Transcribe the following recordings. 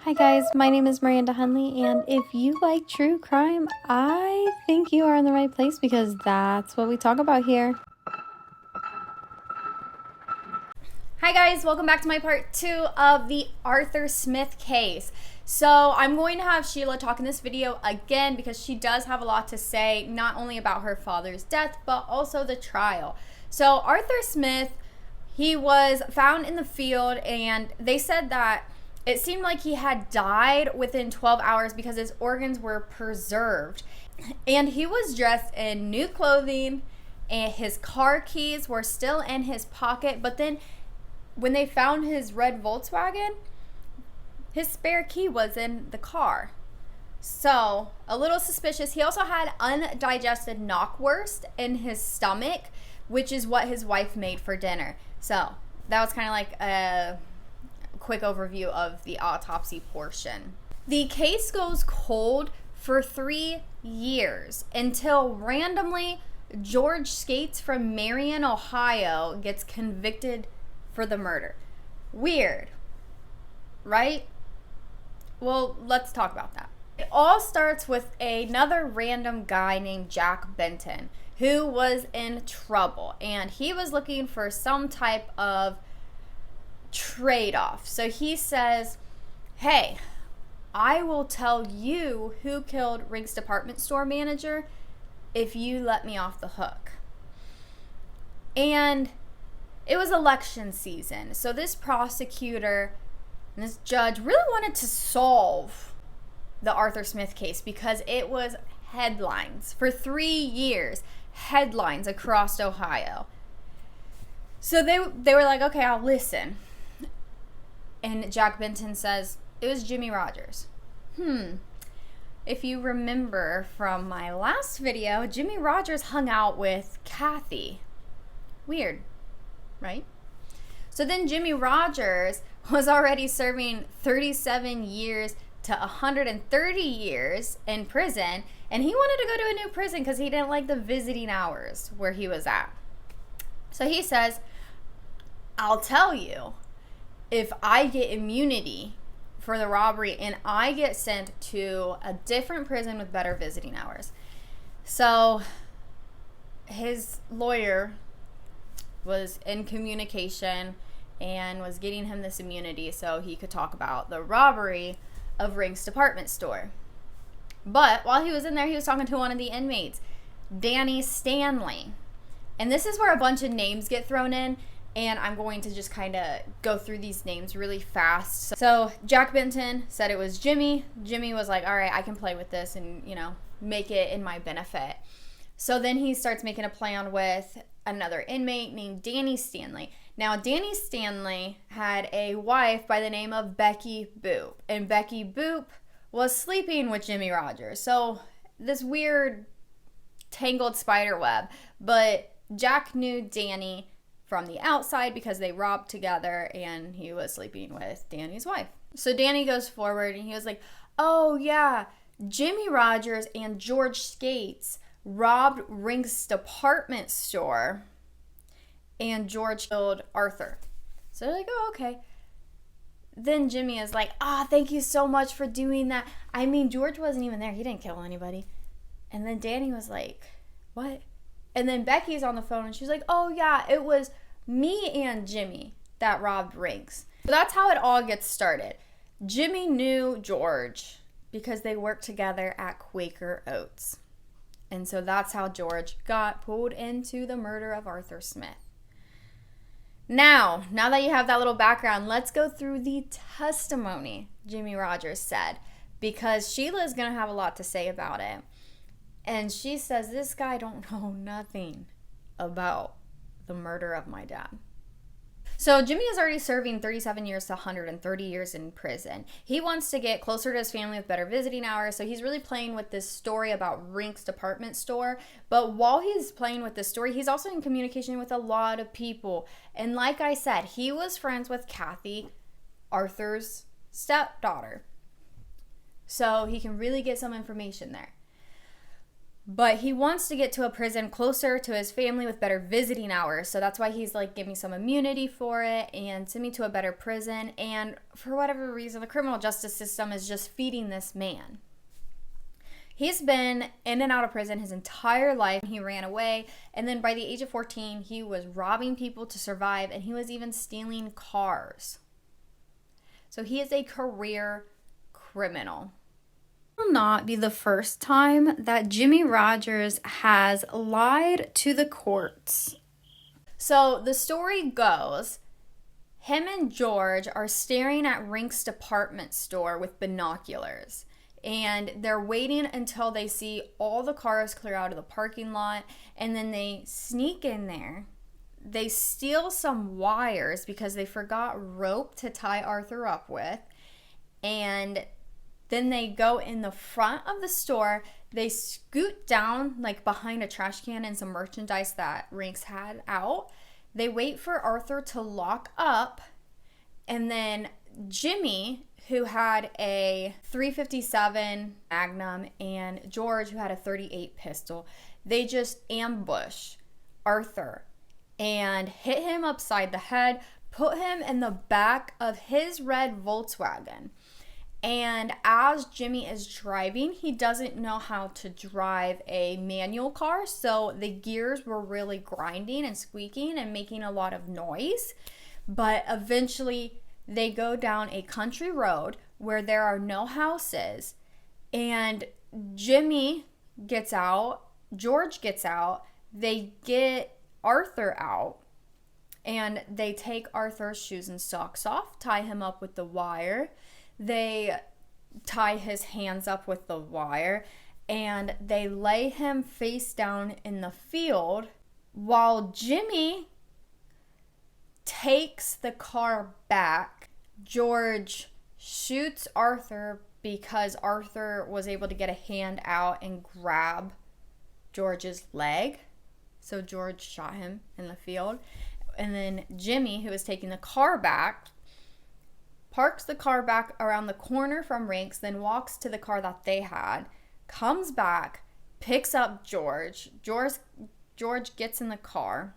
Hi guys, my name is Marion Ohio, and if you like true crime, I think you are in the right place because that's what we talk about here. Hi guys, welcome back to my part 2 of the Arthur Smith case. So I'm going to have Sheila talk in this video again because she does have a lot to say, not only about her father's death, but also the trial. So Arthur Smith, he was found in the field, and they said that it seemed like he had died within 12 hours because his organs were preserved. And he was dressed in new clothing, and his car keys were still in his pocket. But then when they found his red Volkswagen, his spare key was in the car. So, a little suspicious. He also had undigested knockwurst in his stomach, which is what his wife made for dinner. So, that was kind of like a quick overview of the autopsy portion. The case goes cold for 3 years until randomly George Skatzes from Marion, Ohio gets convicted for the murder. Weird, right? Well, let's talk about that. It all starts with another random guy named Jack Benton who was in trouble, and he was looking for some type of trade-off. So he says, hey, I will tell you who killed Rink's department store manager if you let me off the hook. And it was election season, so this prosecutor and this judge really wanted to solve the Arthur Smith case because it was headlines for 3 years, headlines across Ohio. So they were like, okay, I'll listen. And Jack Benton says, it was Jimmy Rogers. If you remember from my last video, Jimmy Rogers hung out with Kathy. Weird, right? So then Jimmy Rogers was already serving 37 years to 130 years in prison, and he wanted to go to a new prison because he didn't like the visiting hours where he was at. So he says, I'll tell you, if I get immunity for the robbery and I get sent to a different prison with better visiting hours. So his lawyer was in communication and was getting him this immunity so he could talk about the robbery of Rink's department store. But while he was in there, he was talking to one of the inmates, Danny Stanley. And this is where a bunch of names get thrown in, and I'm going to just kind of go through these names really fast. So Jack Benton said it was Jimmy. Jimmy was like, all right, I can play with this and, make it in my benefit. So then he starts making a plan with another inmate named Danny Stanley. Now, Danny Stanley had a wife by the name of Becky Boop. And Becky Boop was sleeping with Jimmy Rogers. So this weird tangled spider web. But Jack knew Danny from the outside because they robbed together and he was sleeping with Danny's wife. So Danny goes forward and he was like, oh yeah, Jimmy Rogers and George Skatzes robbed Rink's department store and George killed Arthur. So they're like, oh, okay. Then Jimmy is like, thank you so much for doing that. I mean, George wasn't even there. He didn't kill anybody. And then Danny was like, what? And then Becky's on the phone and she was like, oh yeah, it was me and Jimmy that robbed Rink's. So that's how it all gets started. Jimmy knew George because they worked together at Quaker Oats. And so that's how George got pulled into the murder of Arthur Smith. Now that you have that little background, let's go through the testimony Jimmy Rogers said, because Sheila is going to have a lot to say about it. And she says, this guy don't know nothing about the murder of my dad. So Jimmy is already serving 37 years to 130 years in prison. He wants to get closer to his family with better visiting hours, so he's really playing with this story about Rink's department store. But while he's playing with this story, he's also in communication with a lot of people. And like I said, he was friends with Kathy, Arthur's stepdaughter. So he can really get some information there. But he wants to get to a prison closer to his family with better visiting hours. So that's why he's like, give me some immunity for it and send me to a better prison. And for whatever reason, the criminal justice system is just feeding this man. He's been in and out of prison his entire life. He ran away. And then by the age of 14, he was robbing people to survive. And he was even stealing cars. So he is a career criminal. Will not be the first time that Jimmie Rodgers has lied to the courts. So the story goes, him and George are staring at Rink's department store with binoculars. And they're waiting until they see all the cars clear out of the parking lot. And then they sneak in there. They steal some wires because they forgot rope to tie Arthur up with. And then they go in the front of the store. They scoot down like behind a trash can and some merchandise that Rinks had out. They wait for Arthur to lock up. And then Jimmy, who had a .357 Magnum, and George, who had a .38 pistol, they just ambush Arthur and hit him upside the head, put him in the back of his red Volkswagen. And as Jimmy is driving, he doesn't know how to drive a manual car, so the gears were really grinding and squeaking and making a lot of noise. But eventually, they go down a country road where there are no houses, and Jimmy gets out, George gets out, they get Arthur out, and they take Arthur's shoes and socks off, tie him up with the wire. They tie his hands up with the wire, and they lay him face down in the field while Jimmy takes the car back. George shoots Arthur because Arthur was able to get a hand out and grab George's leg. So George shot him in the field. And then Jimmy, who was taking the car back, parks the car back around the corner from Rink's, then walks to the car that they had, comes back, picks up George. George gets in the car,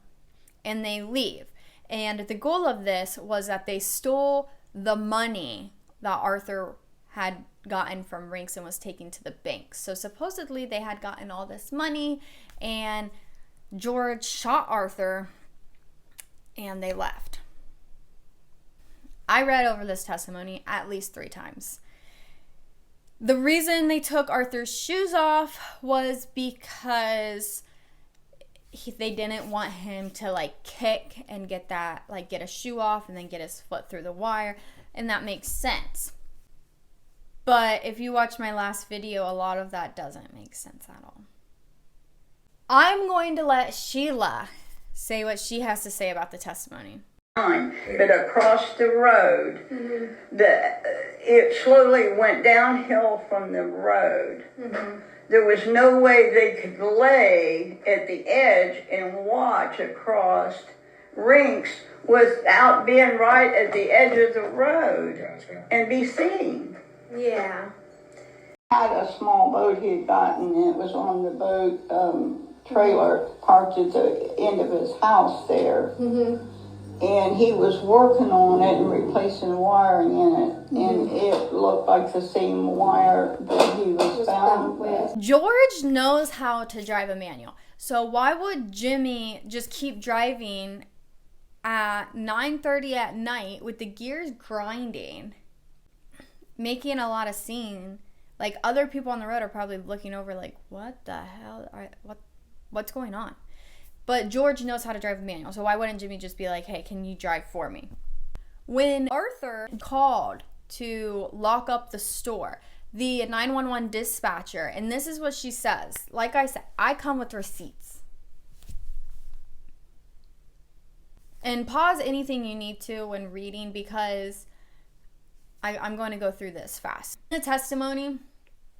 and they leave. And the goal of this was that they stole the money that Arthur had gotten from Rink's and was taking to the bank. So supposedly they had gotten all this money, and George shot Arthur, and they left. I read over this testimony at least 3 times. The reason they took Arthur's shoes off was because they didn't want him to like kick and get a shoe off and then get his foot through the wire, and that makes sense. But if you watch my last video, a lot of that doesn't make sense at all. I'm going to let Sheila say what she has to say about the testimony. But across the road, it slowly went downhill from the road. There was no way they could lay at the edge and watch across Rink's without being right at the edge of the road and be seen. Yeah. Had a small boat he had gotten, and it was on the boat trailer parked at the end of his house there. And he was working on it and replacing the wiring in it. And it looked like the same wire that he was found with. George knows how to drive a manual. So why would Jimmy just keep driving at 9:30 at night with the gears grinding, making a lot of scene? Like, other people on the road are probably looking over like, what the hell? What's going on? But George knows how to drive a manual, so why wouldn't Jimmy just be like, hey, can you drive for me? When Arthur called to lock up the store, the 911 dispatcher, and this is what she says. Like I said, I come with receipts. And pause anything you need to when reading, because I'm going to go through this fast. In the testimony,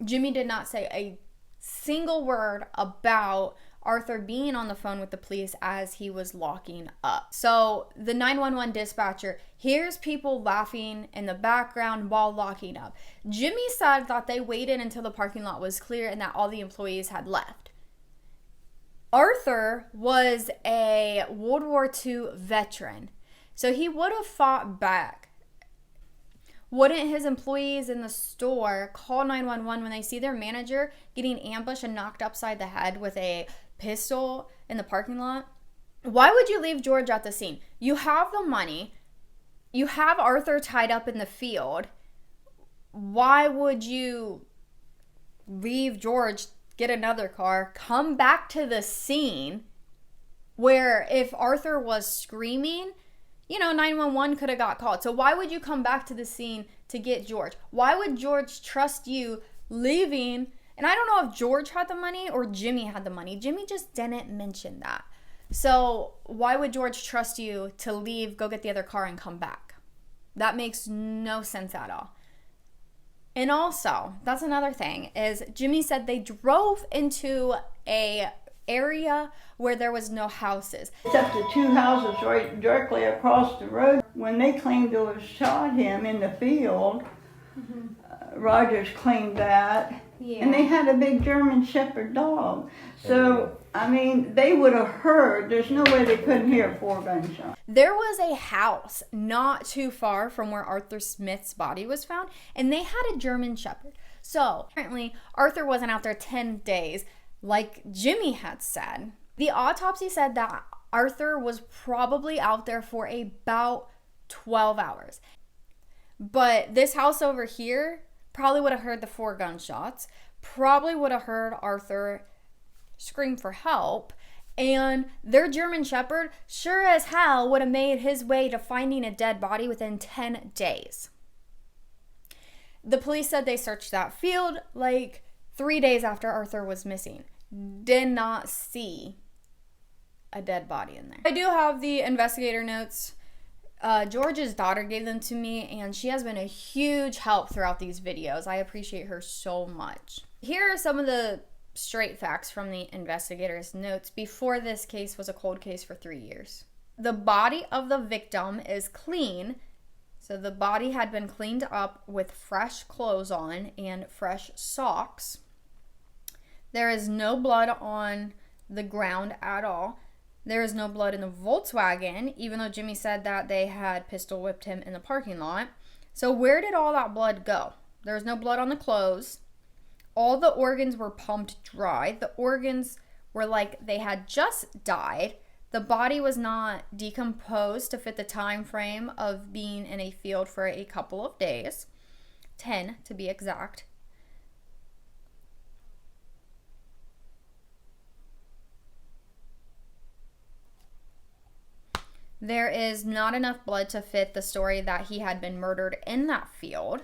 Jimmy did not say a single word about Arthur being on the phone with the police as he was locking up. So the 911 dispatcher hears people laughing in the background while locking up. Jimmy said that they waited until the parking lot was clear and that all the employees had left. Arthur was a World War II veteran, so he would have fought back. Wouldn't his employees in the store call 911 when they see their manager getting ambushed and knocked upside the head with a pistol in the parking lot? Why would you leave George at the scene? You have the money. You have Arthur tied up in the field. Why would you leave George, get another car, come back to the scene where if Arthur was screaming, 911 could have got called. So why would you come back to the scene to get George? Why would George trust you leaving? And I don't know if George had the money or Jimmy had the money. Jimmy just didn't mention that. So why would George trust you to leave, go get the other car, and come back? That makes no sense at all. And also, that's another thing, is Jimmy said they drove into a area where there was no houses. Except the two houses right directly across the road. When they claimed to have shot him in the field, Rogers claimed that. Yeah. And they had a big German Shepherd dog. So, they would have heard. There's no way they couldn't hear 4 gunshots. There was a house not too far from where Arthur Smith's body was found, and they had a German Shepherd. So, apparently, Arthur wasn't out there 10 days like Jimmy had said. The autopsy said that Arthur was probably out there for about 12 hours. But this house over here probably would have heard the 4 gunshots, probably would have heard Arthur scream for help, and their German Shepherd sure as hell would have made his way to finding a dead body within 10 days. The police said they searched that field like 3 days after Arthur was missing. Did not see a dead body in there. I do have the investigator notes. George's daughter gave them to me, and she has been a huge help throughout these videos. I appreciate her so much. Here are some of the straight facts from the investigator's notes before this case was a cold case for 3 years. The body of the victim is clean, so the body had been cleaned up with fresh clothes on and fresh socks. There is no blood on the ground at all. There is no blood in the Volkswagen, even though Jimmy said that they had pistol whipped him in the parking lot. So where did all that blood go? There's no blood on the clothes. All the organs were pumped dry. The organs were like they had just died. The body was not decomposed to fit the time frame of being in a field for a couple of days. 10 to be exact. There is not enough blood to fit the story that he had been murdered in that field.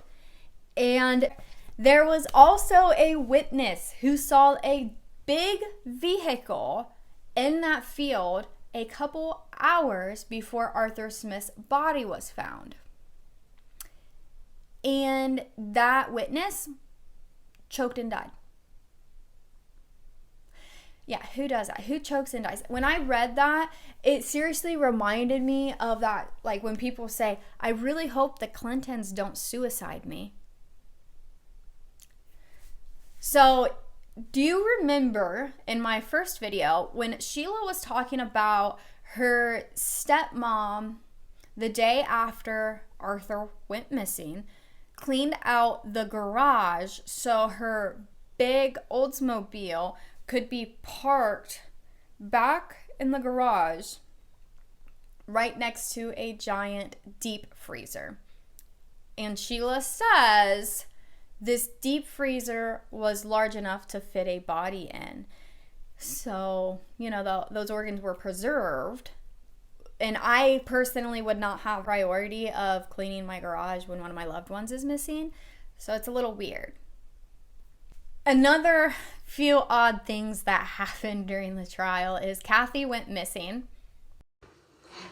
And there was also a witness who saw a big vehicle in that field a couple hours before Arthur Smith's body was found. And that witness choked and died. Yeah, who does that? Who chokes and dies? When I read that, it seriously reminded me of that, like when people say, I really hope the Clintons don't suicide me. So, do you remember in my first video when Sheila was talking about her stepmom the day after Arthur went missing, cleaned out the garage so her big Oldsmobile could be parked back in the garage right next to a giant deep freezer. And Sheila says this deep freezer was large enough to fit a body in. So, those organs were preserved. And I personally would not have priority of cleaning my garage when one of my loved ones is missing. So it's a little weird. Another few odd things that happened during the trial is Kathy went missing.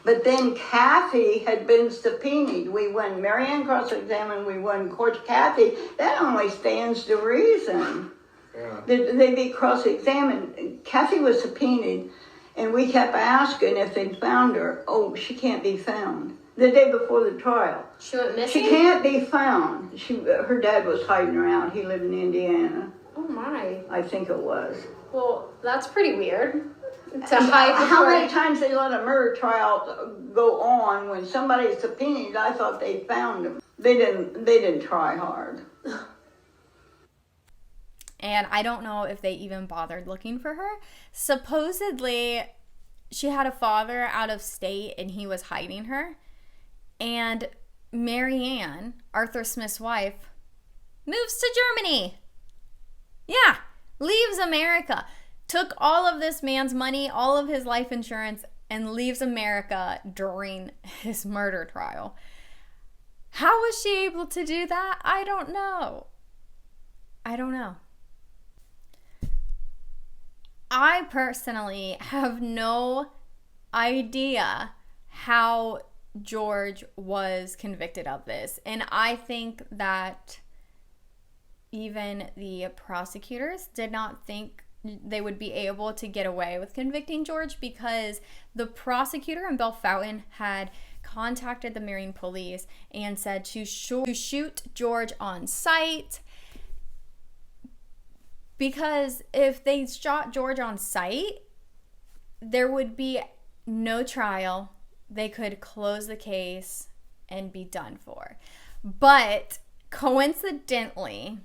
But then Kathy had been subpoenaed. We won Marion cross-examined, we won court. Kathy, that only stands to reason. Yeah. They'd be cross-examined. Kathy was subpoenaed, and we kept asking if they'd found her. Oh, she can't be found. The day before the trial. She went missing? She can't be found. Her dad was hiding her out. He lived in Indiana. Oh my. I think it was. Well, that's pretty weird. to hide the How many court. times they let a murder trial go on when somebody subpoenaed? I thought they found him. They didn't try hard. And I don't know if they even bothered looking for her. Supposedly, she had a father out of state and he was hiding her. And Marianne, Arthur Smith's wife, moves to Germany. Yeah, leaves America. Took all of this man's money, all of his life insurance, and leaves America during his murder trial. How was she able to do that? I don't know. I personally have no idea how George was convicted of this. And I think that even the prosecutors did not think they would be able to get away with convicting George, because the prosecutor in Bellefontaine had contacted the Marion police and said to shoot George on sight. Because if they shot George on sight, there would be no trial. They could close the case and be done for. But coincidentally,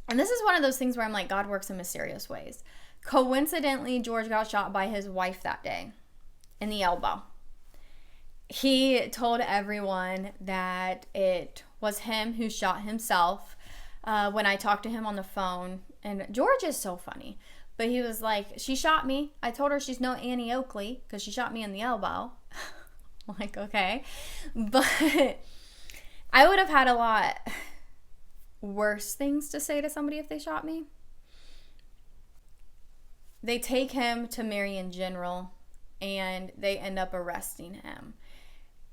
and this is one of those things where I'm like, God works in mysterious ways. Coincidentally, George got shot by his wife that day in the elbow. He told everyone that it was him who shot himself. When I talked to him on the phone, and George is so funny, but he was like, she shot me. I told her she's no Annie Oakley because she shot me in the elbow. I'm like, okay. But I would have had a lot worse things to say to somebody if they shot me. They take him to Marion General and they end up arresting him.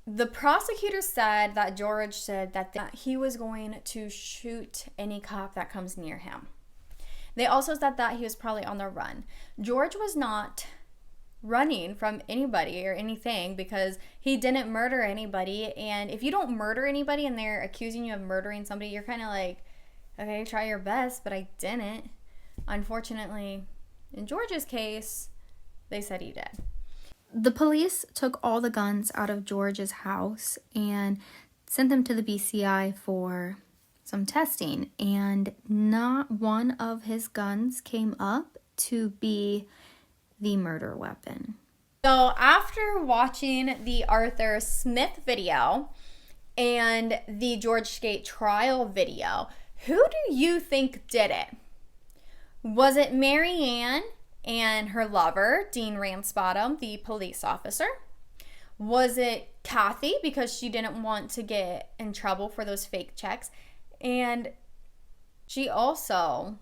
The prosecutor said that George said that he was going to shoot any cop that comes near him. They also said that he was probably on the run. George was not running from anybody or anything because he didn't murder anybody. And if you don't murder anybody and they're accusing you of murdering somebody, you're kind of like, okay, try your best, but I didn't. Unfortunately, in George's case, they said he did. The police took all the guns out of George's house and sent them to the BCI for some testing, and not one of his guns came up to be the murder weapon. So after watching the Arthur Smith video and the George Skates trial video, who do you think did it? Was it Marianne and her lover, Dean Ramsbottom, the police officer? Was it Kathy, because she didn't want to get in trouble for those fake checks? And she also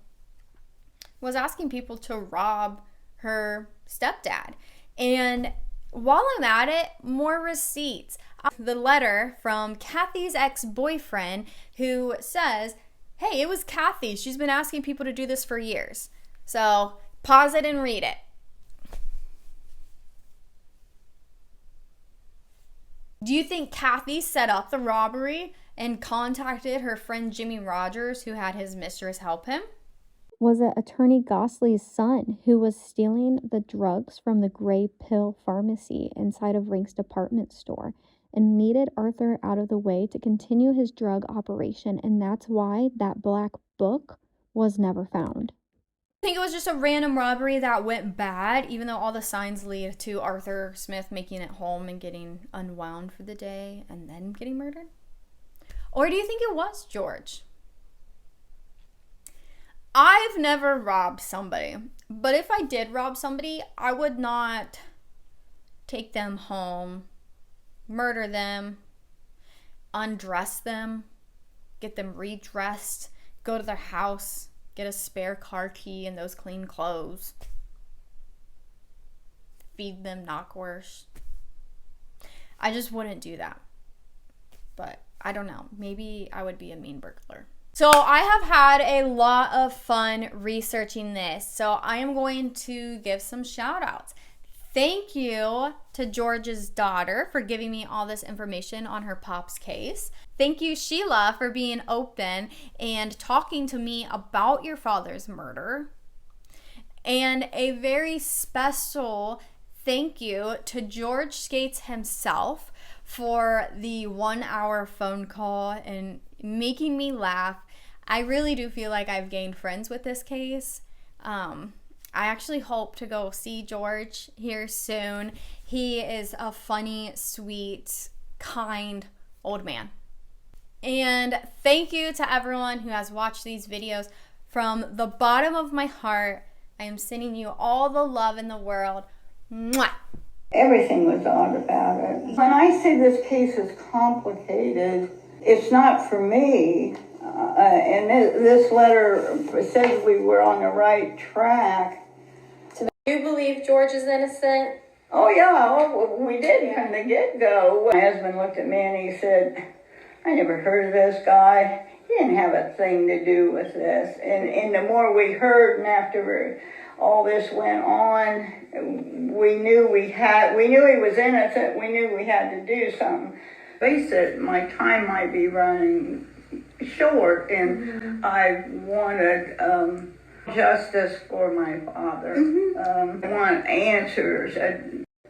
was asking people to rob her stepdad. And while I'm at it, more receipts. The letter from Kathy's ex-boyfriend who says, hey, it was Kathy. She's been asking people to do this for years. So pause it and read it. Do you think Kathy set up the robbery and contacted her friend Jimmy Rogers, who had his mistress help him? Was it Attorney Gosley's son who was stealing the drugs from the Gray Pill Pharmacy inside of Rink's department store and needed Arthur out of the way to continue his drug operation, and that's why that black book was never found? I think it was just a random robbery that went bad, even though all the signs lead to Arthur Smith making it home and getting unwound for the day and then getting murdered? Or do you think it was George? I've never robbed somebody, but if I did rob somebody, I would not take them home, murder them, undress them, get them redressed, go to their house, get a spare car key and those clean clothes, feed them knockwurst. I just wouldn't do that. But I don't know. Maybe I would be a mean burglar. So I have had a lot of fun researching this. So I am going to give some shout outs. Thank you to George's daughter for giving me all this information on her pop's case. Thank you, Sheila, for being open and talking to me about your father's murder. And a very special thank you to George Skatzes himself for the 1-hour phone call and making me laugh. I really do feel like I've gained friends with this case. I actually hope to go see George here soon. He is a funny, sweet, kind old man. And thank you to everyone who has watched these videos. From the bottom of my heart, I am sending you all the love in the world. Mwah! Everything was odd about it. When I say this case is complicated, it's not for me. And this letter says we were on the right track. Do you believe George is innocent? Oh, yeah, we did from the get-go. My husband looked at me and he said, I never heard of this guy. He didn't have a thing to do with this. And the more we heard and after all this went on, we knew he was innocent. We knew we had to do something. They said my time might be running short, and I wanted justice for my father. I want answers.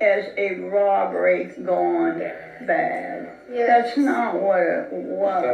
As a robbery gone bad. Yes. That's not what it was.